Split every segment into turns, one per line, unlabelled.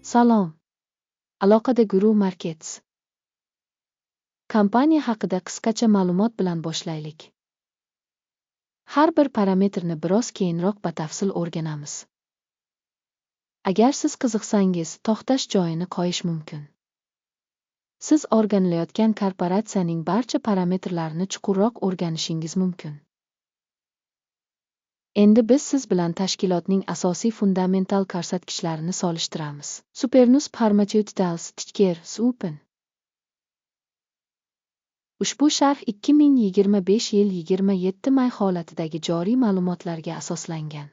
Salom. Aloqada Guru Markets. Kompaniya haqida qisqacha ma'lumot bilan boshlaylik. Har bir parametrni biroz keyinroq batafsil o'rganamiz. Agar siz qiziqsangiz, to'xtash joyini qo'yish mumkin. Siz o'rganilayotgan korporatsiyaning barcha parametrlarini chuqurroq o'rganishingiz mumkin. Endi biz siz bilan tashkilotning asosiy fundamental ko'rsatkichlarini solishtiramiz. Supernus Pharmaceuticals ticker Open. Ushbu sharh 2025 yil 27 may holatidagi joriy ma'lumotlarga asoslangan.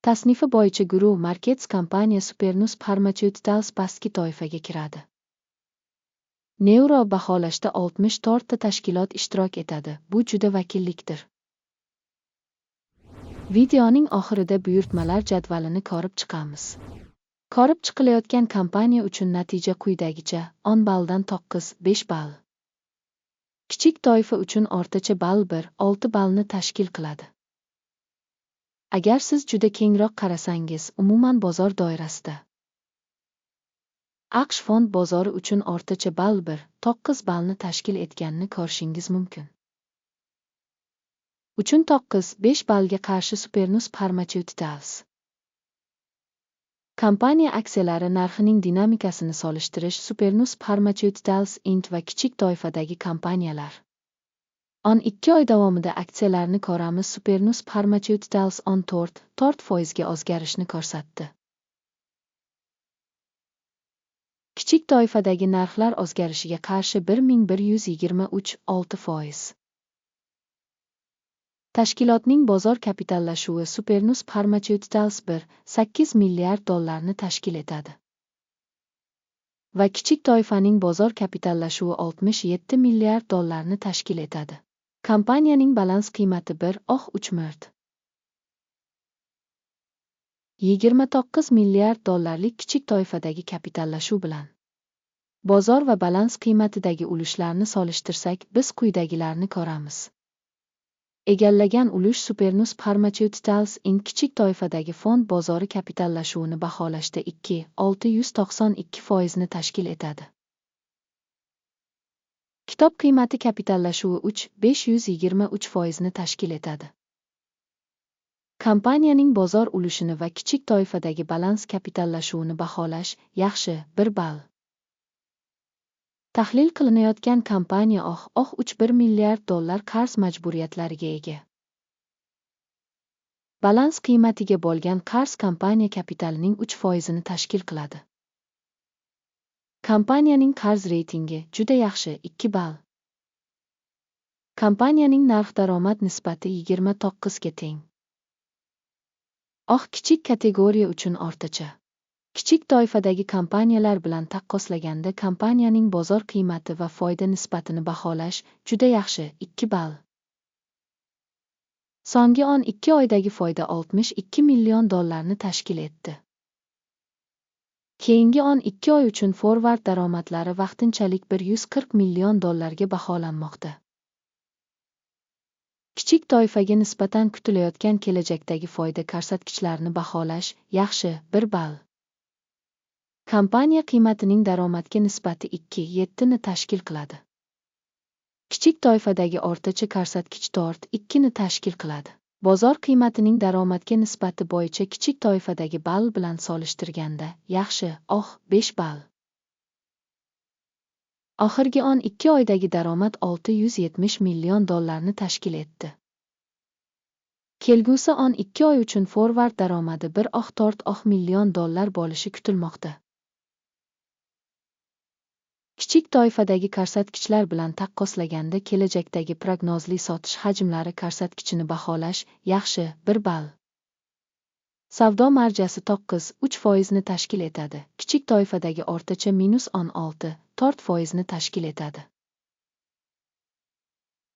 Tasnifi bo'yicha Guru Markets kompaniya Supernus Pharmaceuticals pastki toifaga kiradi. Neuro baholashda 64 ta tashkilot ishtirok etadi. Bu juda vakillikdir. Videoning oxirida buyurtmalar jadvalini ko'rib chiqamiz. Ko'rib chiqilayotgan kompaniya uchun natija quyidagicha: 10 balldan 5 ball. Kichik toifa uchun o'rtacha ball 6 ballni tashkil qiladi. Agar siz juda kengroq qarasangiz, umuman bozor doirasida. AQSh fond bozori uchun o'rtacha ball 9 ballni tashkil etganini ko'rishingiz mumkin. Uchun 5 ballga qarshi Supernus Pharmaceuticals. Kompaniya aksiyalari narxining dinamikasini solishtirish. Supernus Pharmaceuticals Inc. va kichik toifadagi kompaniyalar. 12 oy davomida aksiyalarni ko'ramiz. Supernus Pharmaceuticals 14% ga o'zgarishni ko'rsatdi. Kichik toifadagi narxlar o'zgarishiga qarshi 1123.6%. Tashkilotning bozor kapitallashuvi Supernus Pharmaceuticals 8 milliard dollarni tashkil etadi. Va kichik toifaning bozor kapitallashuvi 67 milliard dollarni tashkil etadi. Kompaniyaning balans qiymati 3 mrd. 29 milliard dollarlik kichik toifadagi kapitallashuv bilan bozor va balans qiymatidagi ulushlarni solishtirsak, biz quyidagilarni ko'ramiz. Egallagan ulush Supernus Pharmaceuticals Inc. kichik toifadagi fond bozori kapitallashuvini baholashda 692% ni tashkil etadi. Kitob qiymati kapitallashuvi 523% ni tashkil etadi. Kompaniyaning bozor ulushini va kichik toifadagi balans kapitallashuvini baholash yaxshi 1 ball. Tahlil qilinayotgan kompaniya 1 milliard dollar qarz majburiyatlariga ega. Balans qiymatiga bo'lgan qarz kompaniya kapitalining 3% ni tashkil qiladi. Kompaniyaning qarz reytingi juda yaxshi 2 ball. Kompaniyaning narx-daromad nisbati 29 ga teng. Kichik kategoriya uchun o'rtacha. Kichik toifadagi kompaniyalar bilan taqqoslaganda kompaniyaning bozor qiymati va foyda nisbatini baholash juda yaxshi 2 ball. So'nggi 12 oydagi foyda 62 million dollarni tashkil etdi. Keyingi 12 oy uchun forward daromadlari vaqtinchalik 140 million dollarga baholanmoqda. Kichik toifaga nisbatan kutilayotgan kelajakdagi foyda ko'rsatkichlarini baholash yaxshi 1 ball. Kompaniya qiymatining daromadga nisbati 2,7 ni tashkil qiladi. Kichik toifadagi o'rtacha ko'rsatkich 4,2 ni tashkil qiladi. Bozor qiymatining daromadga nisbati bo'yicha kichik toifadagi ball bilan solishtirganda yaxshi 5 ball. Oxirgi 12 oydagi daromad 670 million dollarni tashkil etdi. Kelgusi 12 oy uchun forward daromadi 1,4 million dollar bo'lishi kutilmoqda. Kichik toifadagi ko'rsatkichlar bilan taqqoslaganda kelajakdagi prognozli sotish hajmlari ko'rsatkichini baholash yaxshi 1 ball. Savdo marjasi 3% ni tashkil etadi. Kichik toifadagi o'rtacha -16,4% ni tashkil etadi.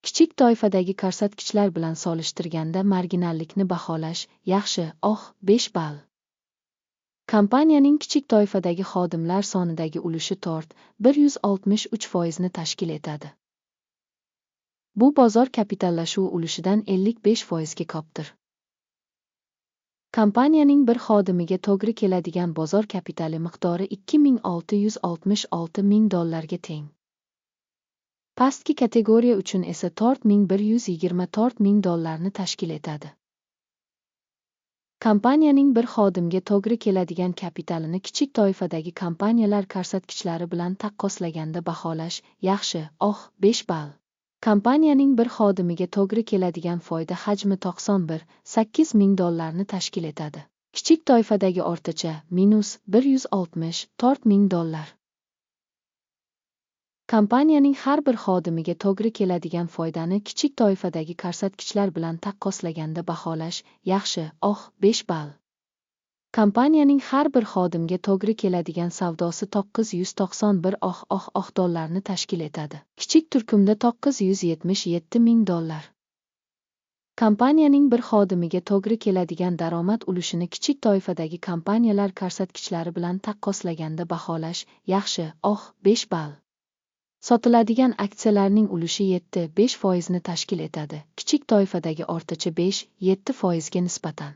Kichik toifadagi ko'rsatkichlar bilan solishtirganda marginallikni baholash yaxshi 5 ball. Kompaniyaning kichik toifadagi xodimlar sonidagi ulushi 163% ni tashkil etadi. Bu bozor kapitallashuvi ulushidan 55% ga ko'pdir. Kompaniyaning bir xodimiga to'g'ri keladigan bozor kapitali miqdori $2666 ming ga teng. Pastki kategoriya uchun esa $4124 ming ni tashkil etadi. Kompaniyaning bir xodimga to'g'ri keladigan kapitalini kichik toifadagi kompaniyalar ko'rsatkichlari bilan taqqoslaganda baholash yaxshi, 5 ball. Kompaniyaning bir xodimiga to'g'ri keladigan foyda hajmi $91.8 ming ni tashkil etadi. Kichik toifadagi o'rtacha $164 ming. Kompaniyaning har bir xodimiga to'g'ri keladigan foydani kichik toifadagi ko'rsatkichlar bilan taqqoslaganda baholash yaxshi, 5 ball. Kompaniyaning har bir xodimga to'g'ri keladigan savdosi $991 ni tashkil etadi. Kichik turkumda $977 ming. Kompaniyaning bir xodimiga to'g'ri keladigan daromad ulushini kichik toifadagi kompaniyalar ko'rsatkichlari bilan taqqoslaganda baholash yaxshi, 5 ball. Sotiladigan aksiyalarning ulushi 7-5% ni tashkil etadi. Kichik toifadagi o'rtacha 5-7% ga nisbatan.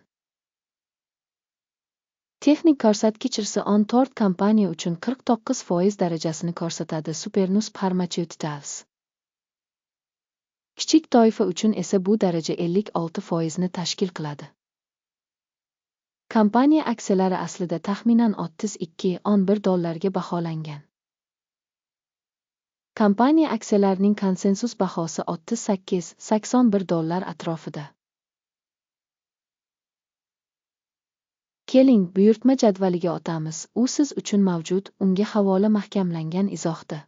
Texnik ko'rsatkich RSI-14 kompaniya uchun 49% darajasini ko'rsatadi. Supernus Pharmaceuticals. Kichik toifa uchun esa bu daraja 56% ni tashkil qiladi. Kompaniya aksiyalari aslida taxminan $32.11 ga baholangan. Kompaniya aksiyalarining konsensus bahosi $38.81 atrofida. Keling, buyurtma jadvaliga o'tamiz. U siz uchun mavjud, unga havola mahkamlangan izohda.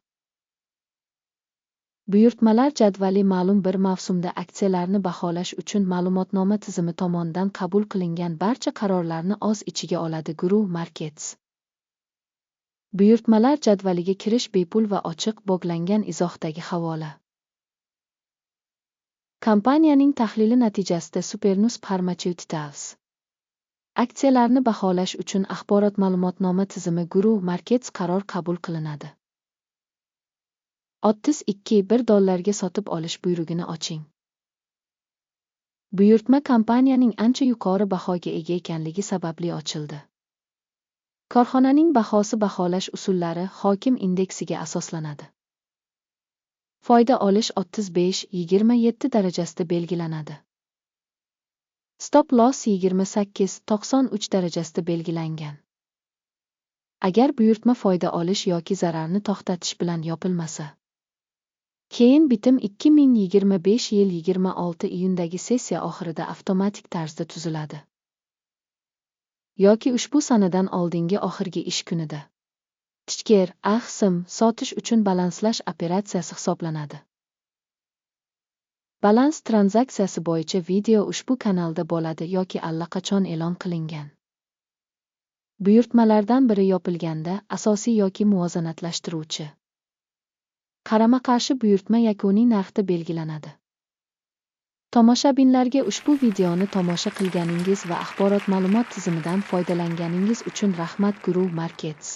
Buyurtmalar jadvali ma'lum bir mavsumda aksiyalarni baholash uchun ma'lumotnoma tizimi tomonidan qabul qilingan barcha qarorlarni o'z ichiga oladi. Guru Markets. Buyurtmalar jadvaliga kirish bepul va ochiq, bog'langan izohdagi havola. Kompaniyaning tahlili natijasida Supernus Pharmaceuticals aksiyalarni baholash uchun axborot ma'lumotnoma tizimi Guru Markets qaror qabul qilinadi. $32.1 ga sotib olish buyrug'ini oching. Buyurtma kompaniyaning ancha yuqori bahoga ega ekanligi sababli ochildi. Korxonaning bahosi baholash usullari hokim indeksiga asoslanadi. Foyda olish 35-27 darajasida belgilanadi. Stop loss 28-93 darajasida belgilangan. Agar buyurtma foyda olish yoki zararni to'xtatish bilan yopilmasa, keyin bitim 2025 yil 26 iyundagi sessiya oxirida avtomatik tarzda tuziladi. Yoki ushbu sanadan oldingi oxirgi ish kunida. Tichker, sim sotish uchun balanslash operatsiyasi hisoblanadi. Balans tranzaksiyasi bo'yicha video ushbu kanalda bo'ladi yoki allaqachon e'lon qilingan. Buyurtmalardan biri yopilganda asosiy yoki muvozanatlashtiruvchi qarama-qarshi buyurtma yakuniy narxda belgilanadi. Tomoshabinlarga ushbu videoni tomosha qilganingiz va axborot ma'lumot tizimidan foydalanganingiz uchun rahmat. Guru Markets.